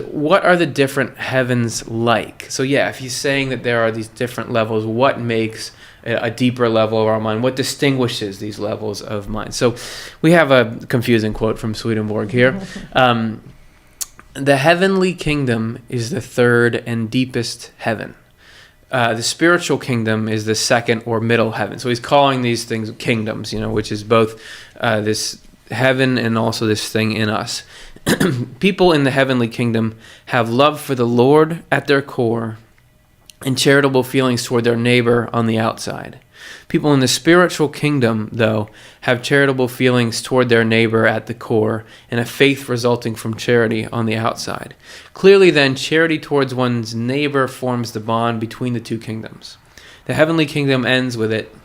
what are the different heavens like? So yeah, if he's saying that there are these different levels, what makes a deeper level of our mind? What distinguishes these levels of mind? So we have a confusing quote from Swedenborg here. The heavenly kingdom is the third and deepest heaven. The spiritual kingdom is the second or middle heaven. So he's calling these things kingdoms, which is both this heaven and also this thing in us. People in the heavenly kingdom have love for the Lord at their core and charitable feelings toward their neighbor on the outside. People in the spiritual kingdom, though, have charitable feelings toward their neighbor at the core and a faith resulting from charity on the outside. Clearly, then, charity towards one's neighbor forms the bond between the two kingdoms. The heavenly kingdom ends with it,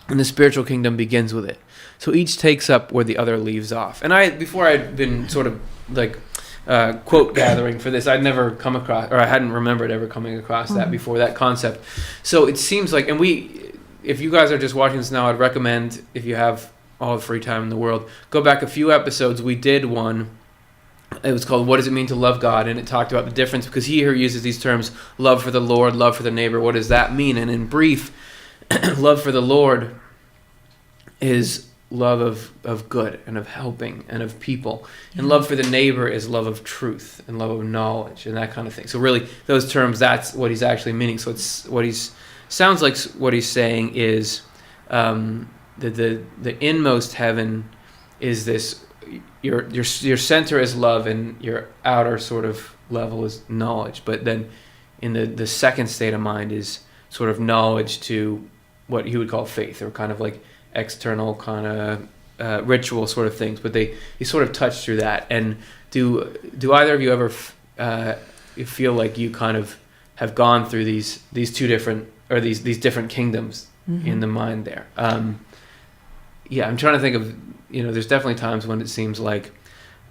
and the spiritual kingdom begins with it. So each takes up where the other leaves off. And before I'd been sort of like quote gathering for this, I'd never come across, or I hadn't remembered ever coming across that before, that concept. So it seems like, and if you guys are just watching this now, I'd recommend, if you have all the free time in the world, go back a few episodes. We did one. It was called What Does It Mean to Love God? And it talked about the difference, because he here uses these terms, love for the Lord, love for the neighbor. What does that mean? And in brief, love for the Lord is love of good and of helping and of people. And love for the neighbor is love of truth and love of knowledge and that kind of thing. So really, those terms, that's what he's actually meaning. So it's sounds like what he's saying is the inmost heaven is this, your center is love and your outer sort of level is knowledge. But then in the second state of mind is sort of knowledge to what he would call faith, or kind of like external kind of ritual sort of things. But he sort of touched through that. And do either of you ever feel like you kind of have gone through these two different, or these different kingdoms in the mind there? Yeah, I'm trying to think of, there's definitely times when it seems like,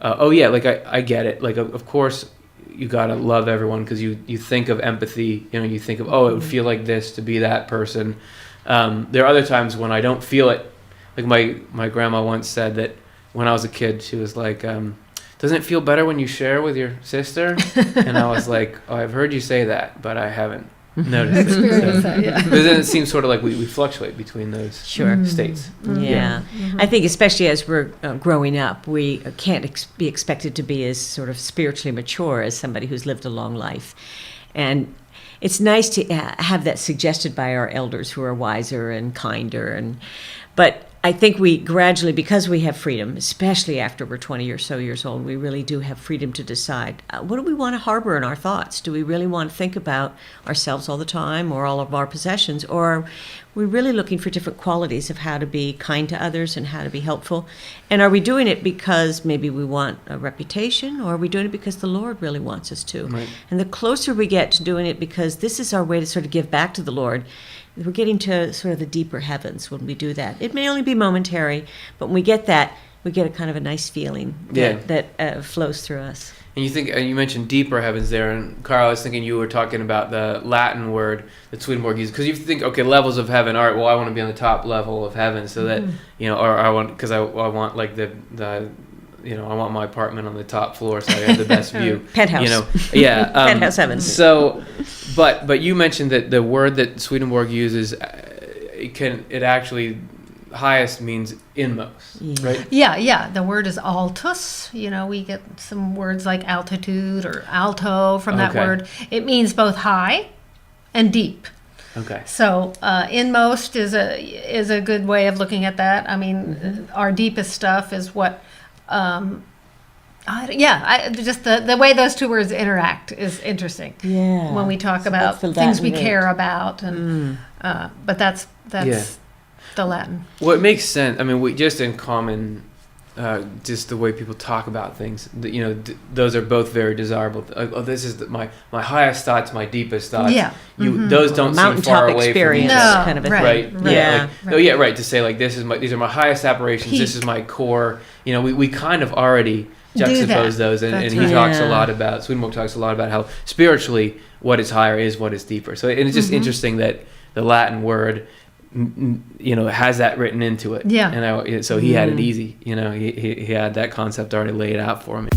I get it. Like, of course, you gotta love everyone, because you think of empathy, you think of, it would feel like this to be that person. There are other times when I don't feel it. Like my grandma once said that when I was a kid, she was like, doesn't it feel better when you share with your sister? And I was like, I've heard you say that, but I haven't noticed it. So, yeah. But then it seems sort of like we fluctuate between those states. Yeah. I think especially as we're growing up, we can't be expected to be as sort of spiritually mature as somebody who's lived a long life. And it's nice to have that suggested by our elders who are wiser and kinder. But I think we gradually, because we have freedom, especially after we're 20 or so years old, we really do have freedom to decide, what do we want to harbor in our thoughts? Do we really want to think about ourselves all the time, or all of our possessions? Or are we really looking for different qualities of how to be kind to others and how to be helpful? And are we doing it because maybe we want a reputation, or are we doing it because the Lord really wants us to? Right. And the closer we get to doing it because this is our way to sort of give back to the Lord, we're getting to sort of the deeper heavens when we do that. It may only be momentary, but when we get that, we get a kind of a nice feeling that flows through us. And you mentioned deeper heavens there, and Carl, I was thinking you were talking about the Latin word that Swedenborg uses, because you think, okay, levels of heaven. All right, well, I want to be on the top level of heaven, so that or I want, because I want like the I want my apartment on the top floor so I have the best view. Penthouse. Penthouse heaven. So, but you mentioned that the word that Swedenborg uses, it actually, highest means inmost, right? Yeah. The word is altus. We get some words like altitude or alto from that word. It means both high and deep. Okay. So inmost is a good way of looking at that. I mean, our deepest stuff is what. Just the way those two words interact is interesting. Yeah. When we talk about things we care about, and but that's the Latin. Well, it makes sense. I mean, we just in common, just the way people talk about things. Those are both very desirable. This is my highest thoughts, my deepest thoughts. Yeah. Those don't seem far away experience, from each other. kind of a right. thing. Right. To say like these are my highest aspirations. Peak. This is my core. We kind of already juxtapose those, and he talks a lot about. Swedenborg talks a lot about how spiritually what is higher is what is deeper. So and it's just interesting that the Latin word, has that written into it. Yeah. And so he had it easy. He had that concept already laid out for him.